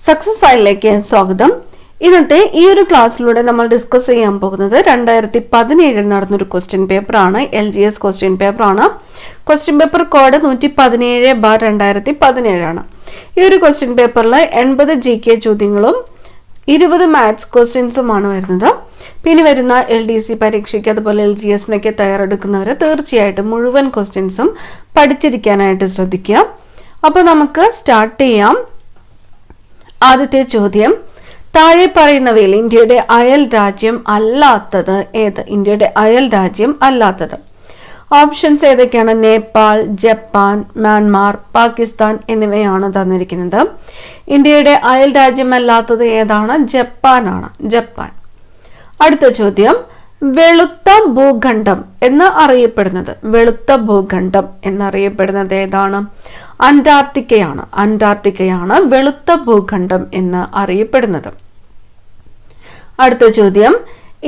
Success ഫയലിലേക്ക് സ്വാഗതം. ഇന്നത്തെ ഈ ഒരു ക്ലാസ്സിലൂടെ നമ്മൾ ഡിസ്കസ് ചെയ്യാൻ പോകുന്നത് 2017 നടന്നൊരു ക്വസ്റ്റ്യൻ പേപ്പറാണ്. LGS ക്വസ്റ്റ്യൻ പേപ്പറാണ്. ക്വസ്റ്റ്യൻ പേപ്പർ കോഡ് 117/2017 ആണ്. ഈ ഒരു ക്വസ്റ്റ്യൻ പേപ്പറിൽ 80 GK ചോദ്യങ്ങളും 20 മാത്സ് ക്വസ്റ്റ്യൻസുമാണ് വരുന്നത്. പിന്നെ വരുന്ന LDC പരീക്ഷയ്ക്ക് അതുപോലെ LGSനൊക്കെ തയ്യാറെടുക്കുന്നവർ തീർച്ചയായിട്ടും മുഴുവൻ ക്വസ്റ്റ്യൻസും പഠിച്ചിരിക്കാനായിട്ട് ശ്രദ്ധിക്കുക. അപ്പോൾ നമുക്ക് സ്റ്റാർട്ട് ചെയ്യാം. ആദ്യത്തെ ചോദ്യം, താഴെ പറയുന്നവയിൽ ഇന്ത്യയുടെ അയൽ രാജ്യം അല്ലാത്തത് ഏത്? ഇന്ത്യയുടെ അയൽ രാജ്യം അല്ലാത്തത് ഓപ്ഷൻസ് ഏതൊക്കെയാണ്? നേപ്പാൾ, ജപ്പാൻ, മ്യാൻമാർ, പാകിസ്ഥാൻ എന്നിവയാണ് തന്നിരിക്കുന്നത്. ഇന്ത്യയുടെ അയൽ രാജ്യമല്ലാത്തത് ഏതാണ്? ജപ്പാനാണ്. ജപ്പാൻ. അടുത്ത ചോദ്യം, വെളുത്ത ഭൂഖണ്ഡം എന്ന് അറിയപ്പെടുന്നത് ഏതാണ്? അന്റാർട്ടിക്കയാണ്. അന്റാർട്ടിക്കയാണ് വെളുത്ത ഭൂഖണ്ഡം എന്ന് അറിയപ്പെടുന്നത്. അടുത്ത ചോദ്യം,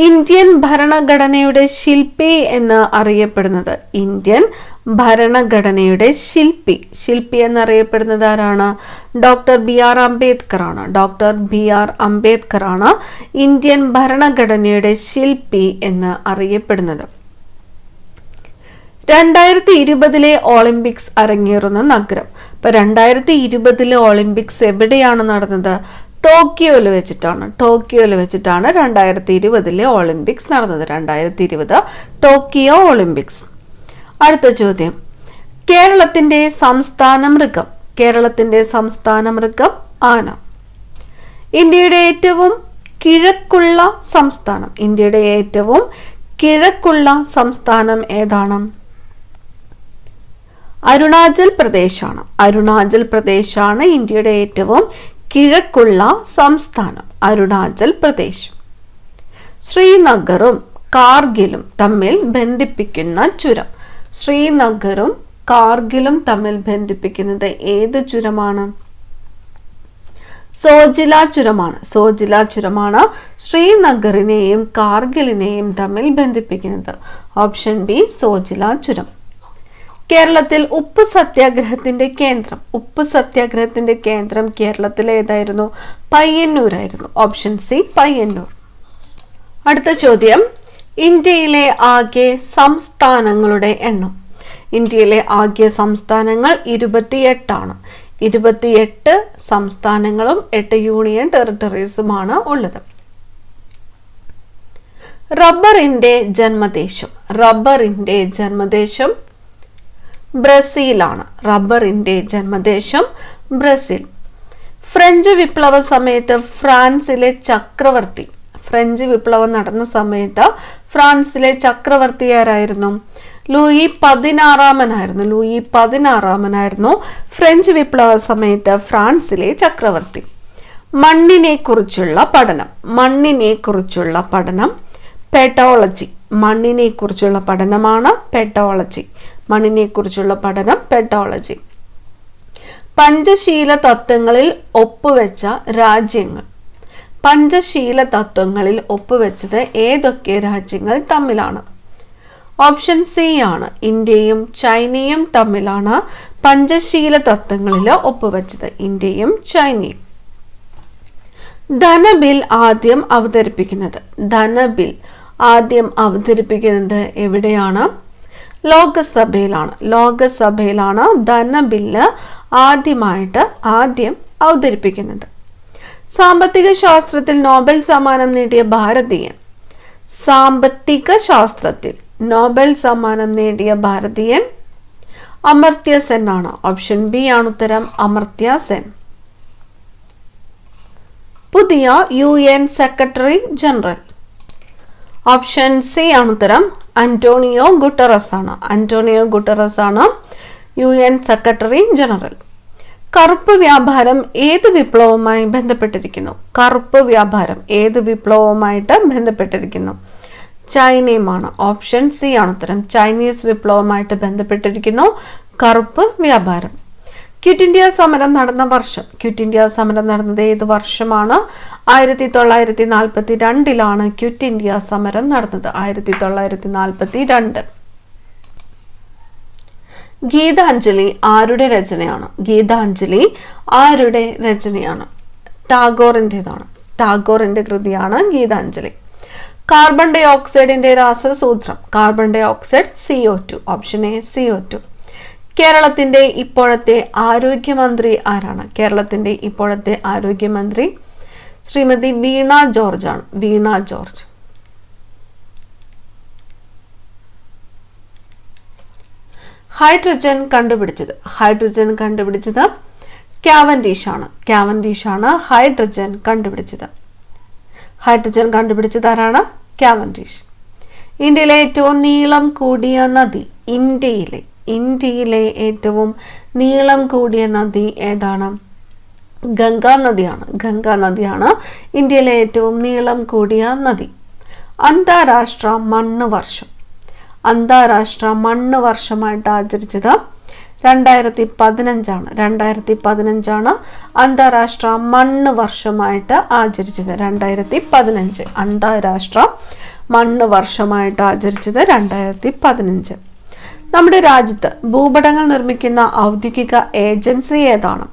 ഇന്ത്യൻ ഭരണഘടനയുടെ ശില്പി എന്ന് അറിയപ്പെടുന്നത്? ഇന്ത്യൻ ഭരണഘടനയുടെ ശില്പി എന്നറിയപ്പെടുന്നത് ആരാണ്? ഡോക്ടർ BR അംബേദ്കർ ആണ്. ഡോക്ടർ BR അംബേദ്കർ ആണ് ഇന്ത്യൻ ഭരണഘടനയുടെ ശില്പി എന്ന് അറിയപ്പെടുന്നത്. 2020 ഒളിമ്പിക്സ് അരങ്ങേറുന്ന നഗരം. ഇപ്പൊ 2020 ഒളിമ്പിക്സ് എവിടെയാണ് നടന്നത്? ടോക്കിയോയിൽ വെച്ചിട്ടാണ്. 2020 ഒളിമ്പിക്സ് നടന്നത്. 2020 ടോക്കിയോ ഒളിമ്പിക്സ്. അടുത്ത ചോദ്യം, കേരളത്തിന്റെ സംസ്ഥാന മൃഗം ആന. ഇന്ത്യയുടെ ഏറ്റവും കിഴക്കുള്ള സംസ്ഥാനം ഏതാണ്? അരുണാചൽ പ്രദേശാണ് ഇന്ത്യയുടെ ഏറ്റവും കിഴക്കുള്ള സംസ്ഥാനം. അരുണാചൽ പ്രദേശ്. ശ്രീനഗറും കാർഗിലും തമ്മിൽ ബന്ധിപ്പിക്കുന്ന ചുരം. ശ്രീനഗറും കാർഗിലും തമ്മിൽ ബന്ധിപ്പിക്കുന്നത് ഏത് ചുരമാണ്? സോജില ചുരമാണ് ശ്രീനഗറിനെയും കാർഗിലിനെയും തമ്മിൽ ബന്ധിപ്പിക്കുന്നത്. ഓപ്ഷൻ ബി, സോജില ചുരം. കേരളത്തിൽ ഉപ്പ് സത്യാഗ്രഹത്തിന്റെ കേന്ദ്രം കേരളത്തിലെ ഏതായിരുന്നു? പയ്യന്നൂരായിരുന്നു. Option C, Payyanur. അടുത്ത ചോദ്യം, ഇന്ത്യയിലെ ആകെ സംസ്ഥാനങ്ങളുടെ എണ്ണം. ഇന്ത്യയിലെ ആകെ സംസ്ഥാനങ്ങൾ 28 ആണ്. 28 സംസ്ഥാനങ്ങളും 8 യൂണിയൻ ടെറിട്ടറീസുമാണ് ഉള്ളത്. റബ്ബറിന്റെ ജന്മദേശം ബ്രസീലാണ്. ബ്രസീൽ. ഫ്രഞ്ച് വിപ്ലവ സമയത്ത് ഫ്രാൻസിലെ ചക്രവർത്തി. ഫ്രഞ്ച് വിപ്ലവം നടന്ന സമയത്ത് ഫ്രാൻസിലെ ചക്രവർത്തി ആരായിരുന്നു? ലൂയി 16 ഫ്രഞ്ച് വിപ്ലവ സമയത്ത് ഫ്രാൻസിലെ ചക്രവർത്തി. മണ്ണിനെ കുറിച്ചുള്ള പഠനം പെഡോളജി. പഞ്ചശീല തത്വങ്ങളിൽ ഒപ്പുവെച്ച രാജ്യങ്ങൾ. ഒപ്പുവെച്ചത് ഏതൊക്കെ രാജ്യങ്ങൾ തമ്മിലാണ്? ഓപ്ഷൻ സി ആണ്, ഇന്ത്യയും ചൈനയും തമ്മിലാണ് പഞ്ചശീല തത്വങ്ങളിൽ ഒപ്പുവെച്ചത്. ഇന്ത്യയും ചൈനയും. ധനബിൽ ആദ്യം അവതരിപ്പിക്കുന്നത് എവിടെയാണ്? ലോകസഭയിലാണ് ധനബില്ല് ആദ്യം അവതരിപ്പിക്കുന്നത്. സാമ്പത്തിക ശാസ്ത്രത്തിൽ നോബൽ സമ്മാനം നേടിയ ഭാരതീയൻ അമർത്യ സെൻ ആണ്. ഓപ്ഷൻ ബി ആണ് ഉത്തരം, അമർത്യ സെൻ. പുതിയ UN secretary general. Option C ആണ് ഉത്തരം, അന്റോണിയോ ഗുട്ടറസ് ആണ് UN സെക്രട്ടറി ജനറൽ. കറുപ്പ് വ്യാപാരം ഏത് വിപ്ലവവുമായി ബന്ധപ്പെട്ടിരിക്കുന്നു? ചൈനയുമാണ്. ഓപ്ഷൻ സി ആണ് ഉത്തരം, ചൈനീസ് വിപ്ലവവുമായിട്ട് ബന്ധപ്പെട്ടിരിക്കുന്നു കറുപ്പ് വ്യാപാരം. ക്വിറ്റ് ഇന്ത്യ സമരം നടന്നത് ഏത് വർഷമാണ്? 1942 ക്വിറ്റ് ഇന്ത്യ സമരം നടന്നത്. 1942. ഗീതാഞ്ജലി ആരുടെ രചനയാണ്? ടാഗോറിൻ്റെതാണ്. ടാഗോറിന്റെ കൃതിയാണ് ഗീതാഞ്ജലി. കാർബൺ ഡൈ ഓക്സൈഡിന്റെ രാസസൂത്രം. Carbon dioxide CO2. Option A CO2. കേരളത്തിന്റെ ഇപ്പോഴത്തെ ആരോഗ്യമന്ത്രി ആരാണ്? കേരളത്തിന്റെ ഇപ്പോഴത്തെ ആരോഗ്യമന്ത്രി ശ്രീമതി വീണ ജോർജ് ആണ്. വീണ ജോർജ്. ഹൈഡ്രജൻ കണ്ടുപിടിച്ചത്. ഹൈഡ്രജൻ കണ്ടുപിടിച്ചത് കാവൻഡിഷ് ആണ്. കാവൻഡിഷ് ആണ് ഹൈഡ്രജൻ കണ്ടുപിടിച്ചത്. ഹൈഡ്രജൻ കണ്ടുപിടിച്ചത് ആരാണ്? കാവൻഡിഷ്. ഇന്ത്യയിലെ ഏറ്റവും നീളം കൂടിയ നദി. ഇന്ത്യയിലെ ഏറ്റവും നീളം കൂടിയ നദി ഏതാണ്? ഗംഗാ നദിയാണ്. ഗംഗാ നദിയാണ് ഇന്ത്യയിലെ ഏറ്റവും നീളം കൂടിയ നദി. അന്താരാഷ്ട്ര മണ്ണ് വർഷം. അന്താരാഷ്ട്ര മണ്ണ് വർഷമായിട്ട് ആചരിച്ചത് 2015 2015 അന്താരാഷ്ട്ര മണ്ണ് വർഷമായിട്ട് ആചരിച്ചത്. 2015 അന്താരാഷ്ട്ര മണ്ണ് വർഷമായിട്ട് ആചരിച്ചത് 2015. നമ്മുടെ രാജ്യത്ത് ഭൂപടങ്ങൾ നിർമ്മിക്കുന്ന ഔദ്യോഗിക ഏജൻസി ഏതാണ്?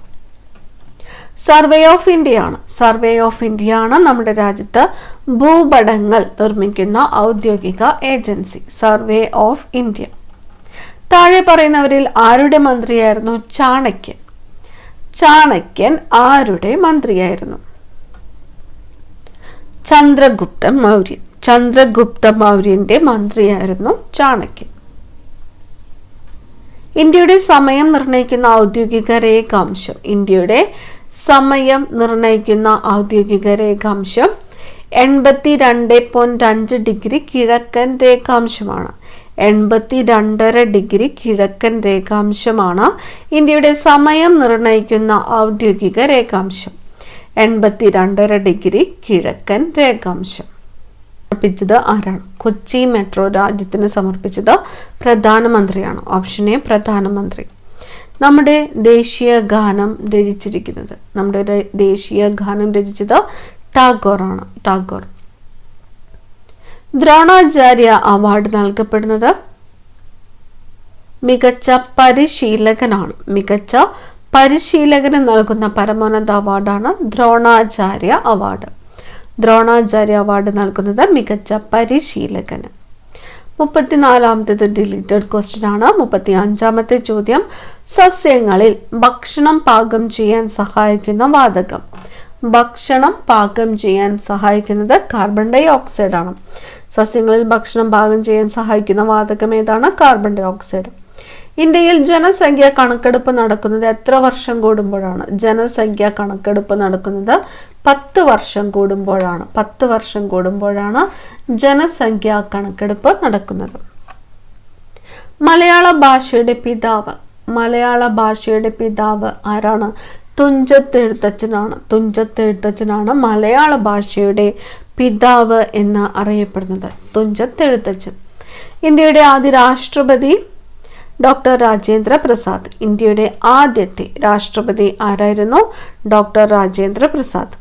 സർവേ ഓഫ് ഇന്ത്യ ആണ്. സർവേ ഓഫ് ഇന്ത്യ ആണ് നമ്മുടെ രാജ്യത്ത് ഭൂപടങ്ങൾ നിർമ്മിക്കുന്ന ഔദ്യോഗിക ഏജൻസി. Survey of India. താഴെ പറയുന്നവരിൽ ആരുടെ മന്ത്രിയായിരുന്നു ചാണക്യൻ? ചാണക്യൻ ആരുടെ മന്ത്രിയായിരുന്നു? ചന്ദ്രഗുപ്ത മൗര്യൻ. ചന്ദ്രഗുപ്ത മൗര്യന്റെ മന്ത്രിയായിരുന്നു ചാണക്യൻ. ഇന്ത്യയുടെ സമയം നിർണ്ണയിക്കുന്ന ഔദ്യോഗിക രേഖാംശം. ഇന്ത്യയുടെ സമയം നിർണ്ണയിക്കുന്ന ഔദ്യോഗിക രേഖാംശം 82.5 ഡിഗ്രി കിഴക്കൻ രേഖാംശമാണ്. 82.5 ഡിഗ്രി കിഴക്കൻ രേഖാംശമാണ് ഇന്ത്യയുടെ സമയം നിർണ്ണയിക്കുന്ന ഔദ്യോഗിക രേഖാംശം. 82.5 ഡിഗ്രി കിഴക്കൻ രേഖാംശം. സമർപ്പിച്ചത് ആരാണ്? കൊച്ചി മെട്രോ രാജ്യത്തിന് സമർപ്പിച്ചത് പ്രധാനമന്ത്രിയാണ്. ഓപ്ഷൻ എ പ്രധാനമന്ത്രി. നമ്മുടെ ദേശീയ ഗാനം രചിച്ചിരിക്കുന്നത്. നമ്മുടെ ദേശീയ ഗാനം രചിച്ചത് ടാഗോർ ആണ്. ടാഗോർ. ദ്രോണാചാര്യ അവാർഡ് നൽകപ്പെടുന്നത് മികച്ച പരിശീലകനാണ്. മികച്ച പരിശീലകന് നൽകുന്ന പരമോന്നത അവാർഡാണ് ദ്രോണാചാര്യ അവാർഡ്. ദ്രോണാചാര്യ അവാർഡ് നൽകുന്നത് മികച്ച പരിശീലകന്. 34ാമത്തേത് ഡിലീറ്റഡ് ക്വസ്റ്റ്യൻ ആണ്. 35ാമത്തെ ചോദ്യം, സസ്യങ്ങളിൽ ഭക്ഷണം പാകം ചെയ്യാൻ സഹായിക്കുന്ന വാതകം. ഭക്ഷണം പാകം ചെയ്യാൻ സഹായിക്കുന്നത് കാർബൺ ഡൈ ഓക്സൈഡ് ആണ്. സസ്യങ്ങളിൽ ഭക്ഷണം പാകം ചെയ്യാൻ സഹായിക്കുന്ന വാതകം ഏതാണ്? Carbon dioxide. ഇന്ത്യയിൽ ജനസംഖ്യ കണക്കെടുപ്പ് നടക്കുന്നത് എത്ര വർഷം കൂടുമ്പോഴാണ്? ജനസംഖ്യ കണക്കെടുപ്പ് നടക്കുന്നത് 10 വർഷം കൂടുമ്പോഴാണ്. 10 വർഷം കൂടുമ്പോഴാണ് ജനസംഖ്യാ കണക്കെടുപ്പ് നടക്കുന്നത്. മലയാള ഭാഷയുടെ പിതാവ്. മലയാള ഭാഷയുടെ പിതാവ് ആരാണ്? തുഞ്ചത്ത് എഴുത്തച്ഛനാണ്. തുഞ്ചത്ത് എഴുത്തച്ഛനാണ് മലയാള ഭാഷയുടെ പിതാവ് എന്ന് അറിയപ്പെടുന്നത്. തുഞ്ചത്ത് എഴുത്തച്ഛൻ. ഇന്ത്യയുടെ ആദ്യ രാഷ്ട്രപതി ഡോക്ടർ രാജേന്ദ്ര പ്രസാദ്. ഇന്ത്യയുടെ ആദ്യത്തെ രാഷ്ട്രപതി ആരായിരുന്നു? ഡോക്ടർ രാജേന്ദ്ര പ്രസാദ്.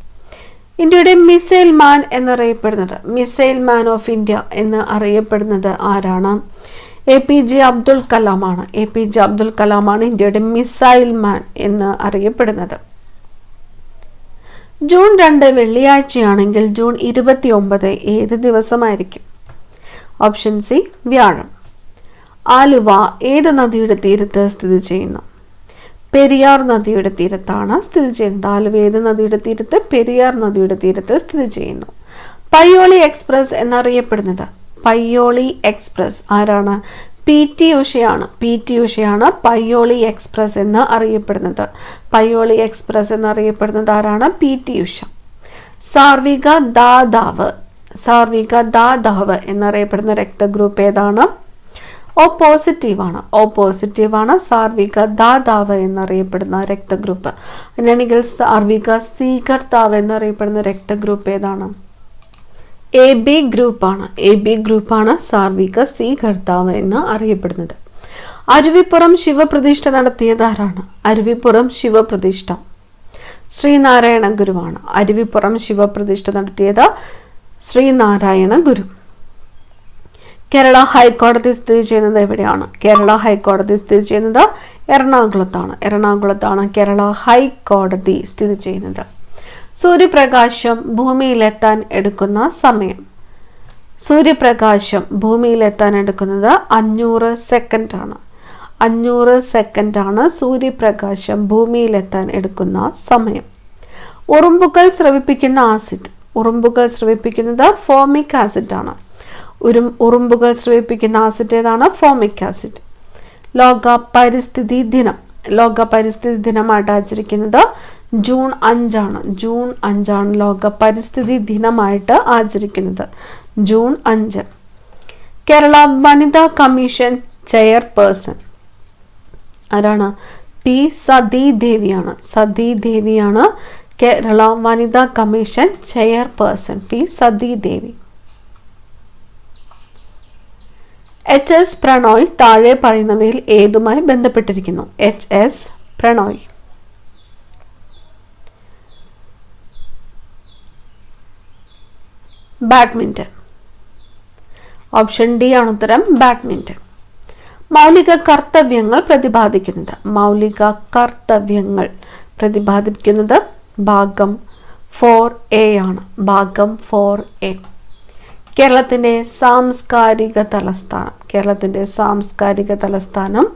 ഇന്ത്യയുടെ മിസൈൽ മാൻ എന്നറിയപ്പെടുന്നത്, മിസൈൽ മാൻ ഓഫ് ഇന്ത്യ എന്ന് അറിയപ്പെടുന്നത് ആരാണ്? APJ അബ്ദുൽ കലാം ആണ്. APJ അബ്ദുൽ കലാം ആണ് ഇന്ത്യയുടെ മിസൈൽ മാൻ എന്ന് അറിയപ്പെടുന്നത്. ജൂൺ 2 വെള്ളിയാഴ്ചയാണെങ്കിൽ ജൂൺ 29 ഏത് ദിവസമായിരിക്കും? ഓപ്ഷൻ സി വ്യാഴം. ആലുവ ഏത് നദിയുടെ തീരത്ത് സ്ഥിതി ചെയ്യുന്നു? പെരിയാർ നദിയുടെ തീരത്താണ് സ്ഥിതി ചെയ്യുന്നത്. ആലുവ ഏത് നദിയുടെ തീരത്ത്? പെരിയാർ നദിയുടെ തീരത്ത് സ്ഥിതി ചെയ്യുന്നു. പയ്യോളി എക്സ്പ്രസ് എന്നറിയപ്പെടുന്നത്, പയ്യോളി എക്സ്പ്രസ് ആരാണ്? PT ഉഷയാണ്. PT ഉഷയാണ് പയ്യോളി എക്സ്പ്രസ് എന്ന് അറിയപ്പെടുന്നത്. പയ്യോളി എക്സ്പ്രസ് എന്നറിയപ്പെടുന്നത് ആരാണ്? PT ഉഷ. സാർവിക ദാദാവ്, സാർവിക ദാദാവ് എന്നറിയപ്പെടുന്ന രക്തഗ്രൂപ്പ് ഏതാണ്? O പോസിറ്റീവ് ആണ്. O പോസിറ്റീവ് ആണ് സാർവിക ദാദാവ് എന്നറിയപ്പെടുന്ന രക്തഗ്രൂപ്പ്. അങ്ങനെയാണെങ്കിൽ സാർവിക സ്വീകർത്താവ് എന്നറിയപ്പെടുന്ന രക്തഗ്രൂപ്പ് ഏതാണ്? AB ഗ്രൂപ്പ് ആണ്. AB ഗ്രൂപ്പ് ആണ് സാർവിക സ്വീകർത്താവ് എന്ന് അറിയപ്പെടുന്നത്. അരുവിപ്പുറം ശിവപ്രതിഷ്ഠ നടത്തിയത് ആരാണ്? അരുവിപ്പുറം ശിവപ്രതിഷ്ഠ ശ്രീനാരായണ ഗുരുവാണ്. അരുവിപ്പുറം ശിവപ്രതിഷ്ഠ നടത്തിയത് ശ്രീനാരായണ ഗുരു. കേരള ഹൈക്കോടതി സ്ഥിതി ചെയ്യുന്നത് എവിടെയാണ്? കേരള ഹൈക്കോടതി സ്ഥിതി ചെയ്യുന്നത് എറണാകുളത്താണ്. എറണാകുളത്താണ് കേരള ഹൈക്കോടതി സ്ഥിതി ചെയ്യുന്നത്. സൂര്യപ്രകാശം ഭൂമിയിലെത്താൻ എടുക്കുന്ന സമയം. സൂര്യപ്രകാശം ഭൂമിയിലെത്താൻ എടുക്കുന്നത് 500 സെക്കൻഡ് ആണ്. 500 സെക്കൻഡ് ആണ് സൂര്യപ്രകാശം ഭൂമിയിലെത്താൻ എടുക്കുന്ന സമയം. ഉറുമ്പുകൾ സ്രവിപ്പിക്കുന്ന ആസിഡ്. ഉറുമ്പുകൾ സ്രവിപ്പിക്കുന്നത് ഫോമിക് ആസിഡ് ആണ്. ഉറുമ്പുകൾ സ്രവിപ്പിക്കുന്ന ആസിഡ് ഏതാണ്? Formic acid. ലോക പരിസ്ഥിതി ദിനം. ലോക പരിസ്ഥിതി ദിനമായിട്ട് ആചരിക്കുന്നത് ജൂൺ 5 ആണ്. ജൂൺ 5 ആണ് ലോക പരിസ്ഥിതി ദിനമായിട്ട് ആചരിക്കുന്നത്. ജൂൺ 5. കേരള വനിതാ കമ്മീഷൻ ചെയർപേഴ്സൺ ആരാണ്? പി സതീദേവിയാണ്. സതീദേവിയാണ് കേരള വനിതാ commission chairperson. P Sathidevi. HS Prannoy താഴെ പറയുന്നവയിൽ ഏതുമായി ബന്ധപ്പെട്ടിരിക്കുന്നു? HS Prannoy. Badminton. Option D ആണ് ഉത്തരം. ബാഡ്മിന്റൺ. മൗലിക കർത്തവ്യങ്ങൾ പ്രതിപാദിക്കുന്നത്. മൗലിക കർത്തവ്യങ്ങൾ പ്രതിപാദിക്കുന്നത് ഭാഗം 4A ആണ്. ഭാഗം 4A. കേരളത്തിന്റെ സാംസ്കാരിക തലസ്ഥാനം. കേരളത്തിന്റെ സാംസ്കാരിക തലസ്ഥാനം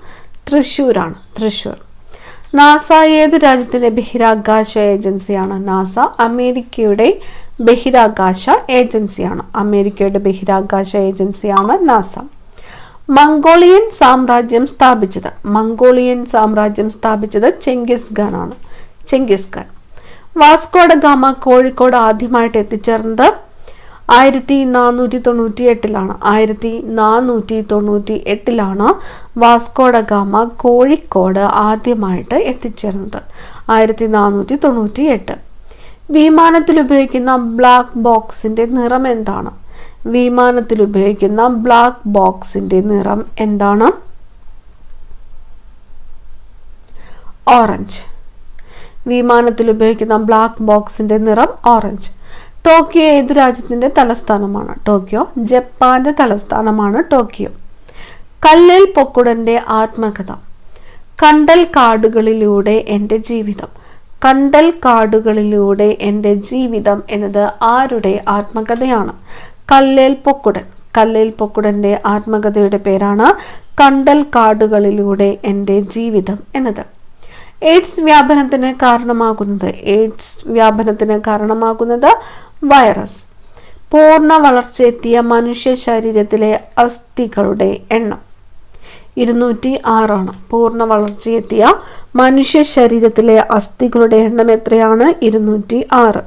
തൃശ്ശൂരാണ്. തൃശ്ശൂർ. നാസ ഏത് രാജ്യത്തിന്റെ ബഹിരാകാശ ഏജൻസിയാണ്? നാസ അമേരിക്കയുടെ ബഹിരാകാശ ഏജൻസിയാണ്. അമേരിക്കയുടെ ബഹിരാകാശ ഏജൻസിയാണ് നാസ. മംഗോളിയൻ സാമ്രാജ്യം സ്ഥാപിച്ചത്. മംഗോളിയൻ സാമ്രാജ്യം സ്ഥാപിച്ചത് ചെങ്കിസ് ഖാൻ ആണ്. Genghis Khan. Vasco da gamma Kozhikode ആദ്യമായിട്ട് എത്തിച്ചേർന്നത് 1498 1498 വാസ്കോഡ ഗാമ കോഴിക്കോട് ആദ്യമായിട്ട് എത്തിച്ചേർന്നത്. 1498. വിമാനത്തിൽ ഉപയോഗിക്കുന്ന ബ്ലാക്ക് ബോക്സിന്റെ നിറം എന്താണ്? വിമാനത്തിൽ ഉപയോഗിക്കുന്ന ബ്ലാക്ക് ബോക്സിന്റെ നിറം എന്താണ്? ഓറഞ്ച്. വിമാനത്തിൽ ഉപയോഗിക്കുന്ന ബ്ലാക്ക് ബോക്സിന്റെ നിറം ഓറഞ്ച്. ടോക്കിയോ ഏത് രാജ്യത്തിന്റെ തലസ്ഥാനമാണ്? ടോക്കിയോ ജപ്പാന്റെ തലസ്ഥാനമാണ് ടോക്കിയോ. കല്ലേൽ പൊക്കുടന്റെ ആത്മകഥ. കണ്ടൽ കാടുകളിലൂടെ എൻ്റെ ജീവിതം. കണ്ടൽ കാടുകളിലൂടെ എൻ്റെ ജീവിതം എന്നത് ആരുടെ ആത്മകഥയാണ്? കല്ലേൽ പൊക്കുടൻ. കല്ലേൽ പൊക്കുടന്റെ ആത്മകഥയുടെ പേരാണ് കണ്ടൽ കാടുകളിലൂടെ എൻ്റെ ജീവിതം എന്നത്. എയ്ഡ്സ് വ്യാപനത്തിന് കാരണമാകുന്നത് വൈറസ്. പൂർണ്ണ വളർച്ചയെത്തിയ മനുഷ്യ ശരീരത്തിലെ അസ്ഥികളുടെ എണ്ണം 206 ആണ്. പൂർണ്ണ വളർച്ചയെത്തിയ മനുഷ്യ ശരീരത്തിലെ അസ്ഥികളുടെ എണ്ണം എത്രയാണ്? 206.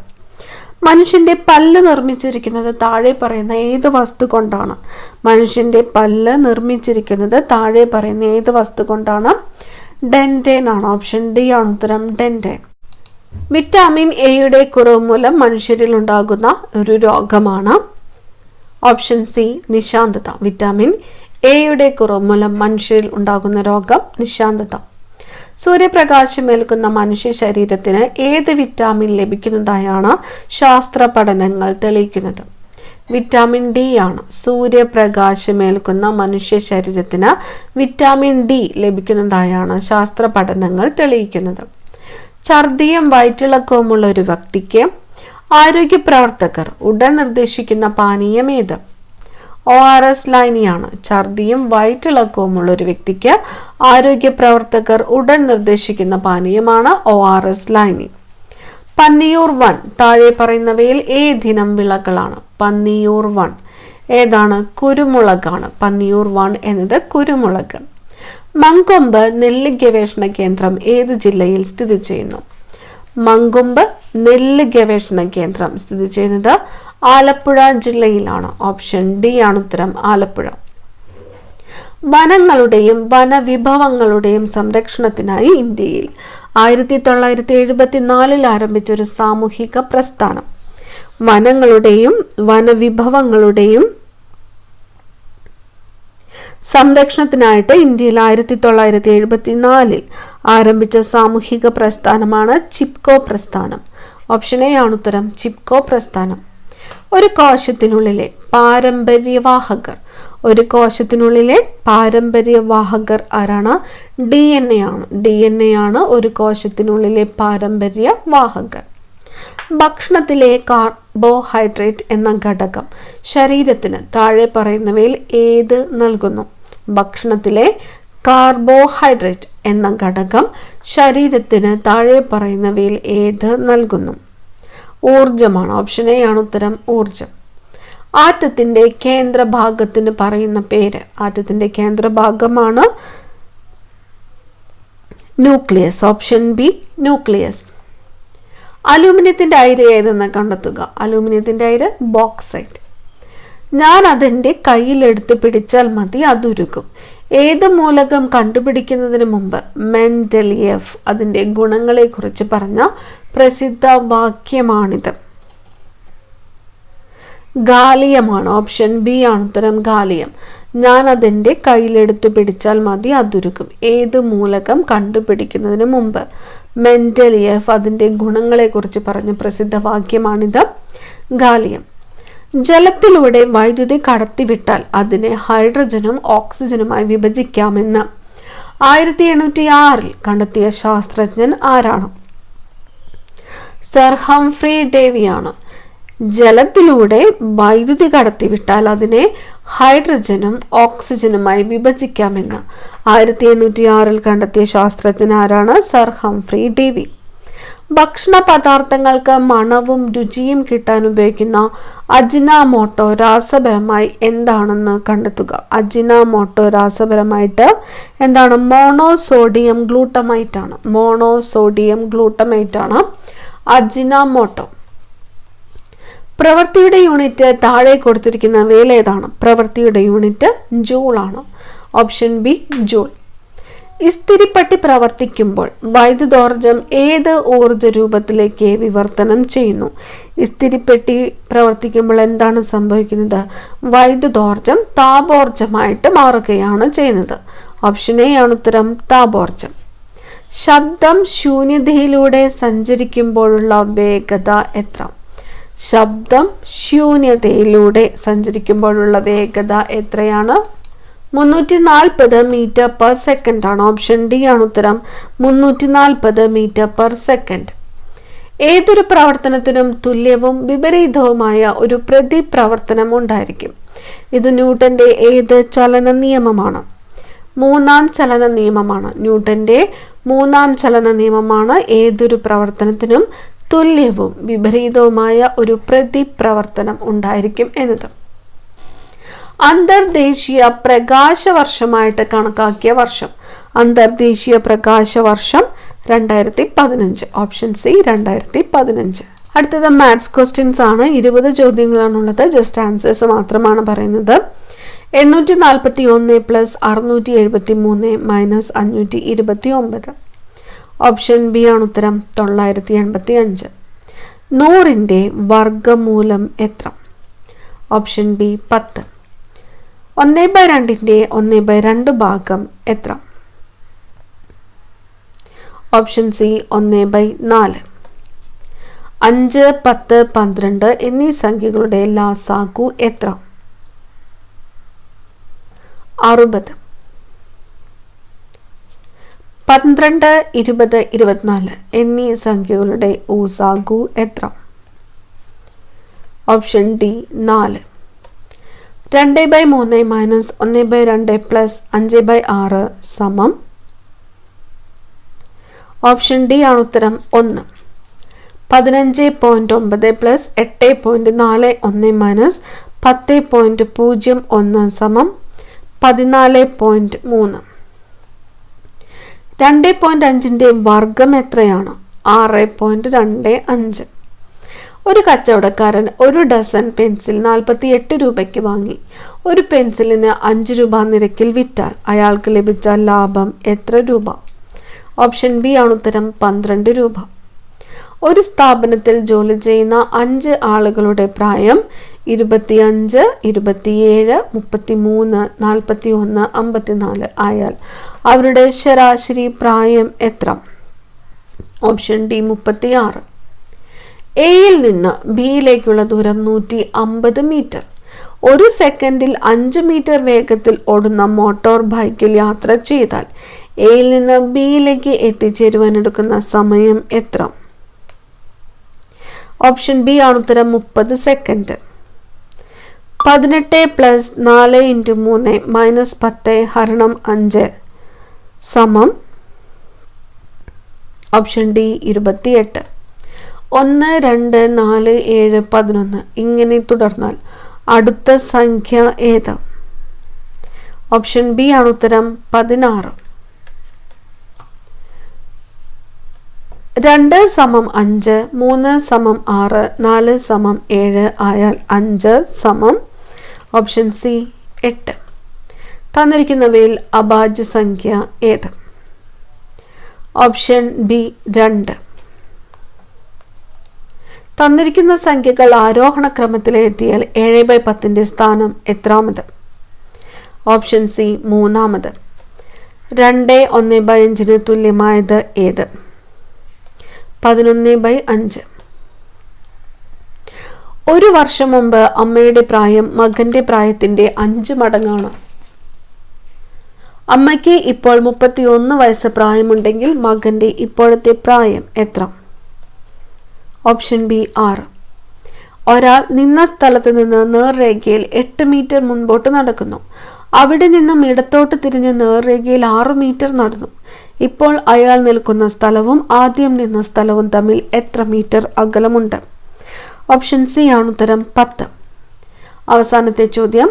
മനുഷ്യന്റെ പല്ല് നിർമ്മിച്ചിരിക്കുന്നത് താഴെ പറയുന്ന ഏത് വസ്തു കൊണ്ടാണ്? മനുഷ്യന്റെ പല്ല് നിർമ്മിച്ചിരിക്കുന്നത് താഴെ പറയുന്ന ഏത് വസ്തു കൊണ്ടാണ്? ഡെന്റൈൻ ആണ്. ഓപ്ഷൻ ഡി ആണ് ഉത്തരം. ഡെന്റൈൻ. വിറ്റാമിൻ എയുടെ കുറവ് മൂലം മനുഷ്യരിൽ ഉണ്ടാകുന്ന ഒരു രോഗമാണ്. Option C നിശാന്തത. വിറ്റാമിൻ എയുടെ കുറവ് മൂലം മനുഷ്യരിൽ ഉണ്ടാകുന്ന രോഗം നിശാന്തത. സൂര്യപ്രകാശം ഏൽക്കുന്ന മനുഷ്യ ശരീരത്തിന് ഏത് വിറ്റാമിൻ ലഭിക്കുന്നതായാണ് ശാസ്ത്ര പഠനങ്ങൾ തെളിയിക്കുന്നത്? വിറ്റാമിൻ ഡി ആണ്. സൂര്യപ്രകാശമേൽക്കുന്ന മനുഷ്യ ശരീരത്തിന് വിറ്റാമിൻ ഡി ലഭിക്കുന്നതായാണ് ശാസ്ത്ര പഠനങ്ങൾ തെളിയിക്കുന്നത്. ഛർദിയും വയറ്റിളക്കവുമുള്ള ഒരു വ്യക്തിക്ക് ആരോഗ്യ പ്രവർത്തകർ ഉടൻ നിർദ്ദേശിക്കുന്ന പാനീയം ഏത്? ORS ലൈനിയാണ്. ഛർദിയും വയറ്റിളക്കവുമുള്ള ഒരു വ്യക്തിക്ക് ആരോഗ്യ പ്രവർത്തകർ ഉടൻ നിർദ്ദേശിക്കുന്ന പാനീയമാണ് ORS ലൈനി. പന്നിയൂർ 1 താഴെ പറയുന്നവയിൽ ഏതിനം വിളകളാണ്? പന്നിയൂർ 1 ഏതാണ്? കുരുമുളകാണ്. പന്നിയൂർ 1 എന്നത് കുരുമുളക്. മങ്കൊമ്പ് നെല്ല് ഗവേഷണ കേന്ദ്രം ഏത് ജില്ലയിൽ സ്ഥിതി ചെയ്യുന്നു? മങ്കൊമ്പ് നെല്ല് ഗവേഷണ കേന്ദ്രം സ്ഥിതി ചെയ്യുന്നത് ആലപ്പുഴ ജില്ലയിലാണ്. ഓപ്ഷൻ ഡി ആണ് ഉത്തരം. ആലപ്പുഴ. വനങ്ങളുടെയും വനവിഭവങ്ങളുടെയും സംരക്ഷണത്തിനായി ഇന്ത്യയിൽ 1974 ആരംഭിച്ച ഒരു സാമൂഹിക പ്രസ്ഥാനം. വനങ്ങളുടെയും വനവിഭവങ്ങളുടെയും സംരക്ഷണത്തിനായിട്ട് ഇന്ത്യയിൽ 1974 ആരംഭിച്ച സാമൂഹിക പ്രസ്ഥാനമാണ് ചിപ്കോ പ്രസ്ഥാനം. ഓപ്ഷൻ എ ആണ് ഉത്തരം. ചിപ്കോ പ്രസ്ഥാനം. ഒരു കോശത്തിനുള്ളിലെ പാരമ്പര്യവാഹകർ. ഒരു കോശത്തിനുള്ളിലെ പാരമ്പര്യവാഹകർ ആരാണ്? DNA ആണ്. DNA ആണ് ഒരു കോശത്തിനുള്ളിലെ പാരമ്പര്യവാഹകർ. ഭക്ഷണത്തിലെ കാർബോഹൈഡ്രേറ്റ് എന്ന ഘടകം ശരീരത്തിന് താഴെ പറയുന്നവയിൽ ഏത് നൽകുന്നു? ഭക്ഷണത്തിലെ കാർബോഹൈഡ്രേറ്റ് എന്ന ഘടകം ശരീരത്തിന് താഴെ പറയുന്നവയിൽ ഏത് നൽകുന്നു? ഊർജമാണ്. ഓപ്ഷൻ എ ആണ് ഉത്തരം, ഊർജം. ആറ്റത്തിന്റെ കേന്ദ്രഭാഗത്തിന് പറയുന്ന പേര്? ആറ്റത്തിന്റെ കേന്ദ്രഭാഗമാണ് ന്യൂക്ലിയസ്. Option B, nucleus. അലൂമിനിയത്തിന്റെ അയിര് ഏതെന്ന് കണ്ടെത്തുക. അലൂമിനിയത്തിന്റെ അയിര് ബോക്സൈറ്റ്. ഞാൻ അതെന്റെ കയ്യിലെടുത്ത് പിടിച്ചാൽ മതി അതുരുകും. ഏത് മൂലകം കണ്ടുപിടിക്കുന്നതിന് മുമ്പ് മെൻഡലിയേവ് അതിന്റെ ഗുണങ്ങളെ കുറിച്ച് പറഞ്ഞ പ്രസിദ്ധ വാക്യമാണിത്? ഗാലിയമാണ്. ഓപ്ഷൻ ബി ആണ് ഉത്തരം, ഗാലിയം. ഞാൻ അതെന്റെ കയ്യിലെടുത്ത് പിടിച്ചാൽ മതി അതുരുക്കും. ഏത് മൂലകം കണ്ടുപിടിക്കുന്നതിന് മുമ്പ് മെൻഡലിയേവ് അതിന്റെ ഗുണങ്ങളെ കുറിച്ച് പറഞ്ഞ പ്രസിദ്ധ വാക്യമാണിത്? ഗാലിയം. ജലത്തിലൂടെ വൈദ്യുതി കടത്തിവിട്ടാൽ അതിനെ ഹൈഡ്രജനും ഓക്സിജനുമായി വിഭജിക്കാമെന്ന് 1806 കണ്ടെത്തിയ ശാസ്ത്രജ്ഞൻ ആരാണ്? Sir Humphrey ഡേവിയാണ്. ജലത്തിലൂടെ വൈദ്യുതി കടത്തിവിട്ടാൽ അതിനെ ഹൈഡ്രജനും ഓക്സിജനുമായി വിഭജിക്കാമെന്ന് 1806 കണ്ടെത്തിയ ശാസ്ത്രജ്ഞൻ ആരാണ്? Sir Humphrey Davy. ഭക്ഷണ പദാർത്ഥങ്ങൾക്ക് മണവും രുചിയും കിട്ടാൻ ഉപയോഗിക്കുന്ന അജിനാമോട്ടോ രാസപരമായി എന്താണെന്ന് കണ്ടെത്തുക. അജിനാമോട്ടോ രാസപരമായിട്ട് എന്താണ്? മോണോസോഡിയം ഗ്ലൂട്ടമൈറ്റ് ആണ്. മോണോസോഡിയം ഗ്ലൂട്ടമൈറ്റ് ആണ് അജിനാമോട്ടോ. പ്രവൃത്തിയുടെ യൂണിറ്റ് താഴെ കൊടുത്തിരിക്കുന്ന വേലേതാണ്? പ്രവൃത്തിയുടെ യൂണിറ്റ് ജൂൾ ആണ്. Option B, joule. ഇസ്തിരിപ്പെട്ടി പ്രവർത്തിക്കുമ്പോൾ വൈദ്യുതോർജം ഏത് ഊർജ രൂപത്തിലേക്ക് വിവർത്തനം ചെയ്യുന്നു? ഇസ്തിരിപ്പെട്ടി പ്രവർത്തിക്കുമ്പോൾ എന്താണ് സംഭവിക്കുന്നത്? വൈദ്യുതോർജം താപോർജമായിട്ട് മാറുകയാണ് ചെയ്യുന്നത്. ഓപ്ഷൻ എ ആണ് ഉത്തരം, താപോർജം. ശബ്ദം ശൂന്യതയിലൂടെ സഞ്ചരിക്കുമ്പോഴുള്ള വേഗത എത്ര? ശബ്ദം ശൂന്യതയിലൂടെ സഞ്ചരിക്കുമ്പോഴുള്ള വേഗത എത്രയാണ്? 340 മീറ്റർ പെർ സെക്കൻഡ് ആണ്. ഓപ്ഷൻ ഡി ആണ് ഉത്തരം, 340 മീറ്റർ പെർ സെക്കൻഡ്. ഏതൊരു പ്രവർത്തനത്തിനും തുല്യവും വിപരീതവുമായ ഒരു പ്രതിപ്രവർത്തനം ഉണ്ടായിരിക്കും. ഇത് ന്യൂട്ടന്റെ ഏത് ചലന നിയമമാണ്? മൂന്നാം ചലന നിയമമാണ്. ന്യൂട്ടന്റെ മൂന്നാം ചലന നിയമമാണ് ഏതൊരു പ്രവർത്തനത്തിനും തുല്യവും വിപരീതവുമായ ഒരു പ്രതിപ്രവർത്തനം ഉണ്ടായിരിക്കും എന്നത്. അന്തർദേശീയ പ്രകാശ വർഷമായിട്ട് കണക്കാക്കിയ വർഷം? അന്തർദേശീയ പ്രകാശ വർഷം 2015. Option C, 2015. അടുത്തത് മാത്സ് ക്വസ്റ്റ്യൻസ് ആണ്. 20 ചോദ്യങ്ങളാണുള്ളത്. ജസ്റ്റ് ആൻസേഴ്സ് മാത്രമാണ് പറയുന്നത്. 841 പ്ലസ് 673 മൈനസ് 529. ഓപ്ഷൻ ബി ആണ് ഉത്തരം, 985. 100ന്റെ വർഗമൂലം എത്ര? Option B, 10. 1/2ന്റെ 1/2 ഭാഗം എത്ര? Option C, 1/4. 5, 10, 12 എന്നീ സംഖ്യകളുടെ ലാസാഗു എത്ര? 60. 12, 20, 24 എന്നീ സംഖ്യകളുടെ ഊസാഗു എത്ര? Option D, 4. 2/3 മൈനസ് 1/2 പ്ലസ് 5/6 സമം? ഓപ്ഷൻ ഡി ആണ് ഉത്തരം, 1. 15.9 പ്ലസ് 8.41 മൈനസ് 10.01 സമം 14.3. 2.5ന്റെ വർഗം എത്രയാണ്? 6.25. ഒരു കച്ചവടക്കാരൻ ഒരു ഡസൻ പെൻസിൽ 48 രൂപയ്ക്ക് വാങ്ങി. ഒരു പെൻസിലിന് 5 രൂപ നിരക്കിൽ വിറ്റാൽ അയാൾക്ക് ലഭിച്ച ലാഭം എത്ര രൂപ? ഓപ്ഷൻ ബി ആണ് ഉത്തരം, 12 രൂപ. ഒരു സ്ഥാപനത്തിൽ ജോലി ചെയ്യുന്ന 5 ആളുകളുടെ പ്രായം 25, 27, 33, 41, 54 ആയാൽ അവരുടെ ശരാശരി പ്രായം എത്ര? Option D, 36. എയിൽ നിന്ന് ബിയിലേക്കുള്ള ദൂരം 150 മീറ്റർ. ഒരു സെക്കൻഡിൽ 5 മീറ്റർ വേഗത്തിൽ ഓടുന്ന മോട്ടോർ ബൈക്കിൽ യാത്ര ചെയ്താൽ എയിൽ നിന്ന് ബിയിലേക്ക് എത്തിച്ചേരുവാൻ എടുക്കുന്ന സമയം എത്ര? ഓപ്ഷൻ ബി ആണ് ഉത്തരം 30 സെക്കൻഡ്. 18 പ്ലസ് 4 ഇൻറ്റു 3 മൈനസ് 10 ഹരണം 5 സമം ഓപ്ഷൻ ഡി 28. 1, 2, 4, 7, 11 ഇങ്ങനെ തുടർന്നാൽ അടുത്ത സംഖ്യ ഏത്? ഓപ്ഷൻ ബി ആണ് ഉത്തരം 16. 2 സമം 5, 3 സമം 6, 4 സമം 7 ആയാൽ 5 സമം ഓപ്ഷൻ സി 8. തന്നിരിക്കുന്നവയിൽ അഭാജ്യ സംഖ്യ ഏത്? Option B 2. തന്നിരിക്കുന്ന സംഖ്യകൾ ആരോഹണ ക്രമത്തിൽ എഴുതിയാൽ 7/10 സ്ഥാനം എത്രാമത്? Option C 3. 2 1/5 തുല്യമായത് ഏത്? 11/5. ഒരു വർഷം മുമ്പ് അമ്മയുടെ പ്രായം മകന്റെ പ്രായത്തിന്റെ 5 മടങ്ങാണ്. അമ്മയ്ക്ക് ഇപ്പോൾ 31 വയസ്സ് പ്രായമുണ്ടെങ്കിൽ മകന്റെ ഇപ്പോഴത്തെ പ്രായം എത്ര? Option B 6. ഒരാൾ നിന്ന സ്ഥലത്ത് നിന്ന് നേർരേഖയിൽ 8 മീറ്റർ മുൻപോട്ട് നടക്കുന്നു. അവിടെ നിന്നും ഇടത്തോട്ട് തിരിഞ്ഞ് നേർരേഖയിൽ 6 മീറ്റർ നടന്നു. ഇപ്പോൾ അയാൾ നിൽക്കുന്ന സ്ഥലവും ആദ്യം നിന്ന സ്ഥലവും തമ്മിൽ എത്ര മീറ്റർ അകലമുണ്ട്? ഓപ്ഷൻ സി ആണ് ഉത്തരം 10. അവസാനത്തെ ചോദ്യം.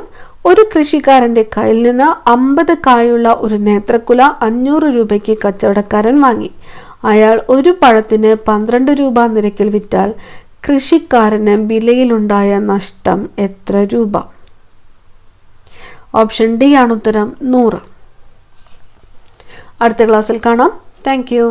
ഒരു കൃഷിക്കാരന്റെ കയ്യിൽ നിന്ന് 50 കായുള്ള ഒരു നേത്രക്കുല 500 രൂപയ്ക്ക് കച്ചവടക്കാരൻ വാങ്ങി. അയാൾ ഒരു പഴത്തിന് 12 രൂപ നിരക്കിൽ വിറ്റാൽ കൃഷിക്കാരന് വിലയിലുണ്ടായ നഷ്ടം എത്ര രൂപ? ഓപ്ഷൻ ഡി ആണ് ഉത്തരം 100. അടുത്ത ക്ലാസ്സിൽ കാണാം. Thank you.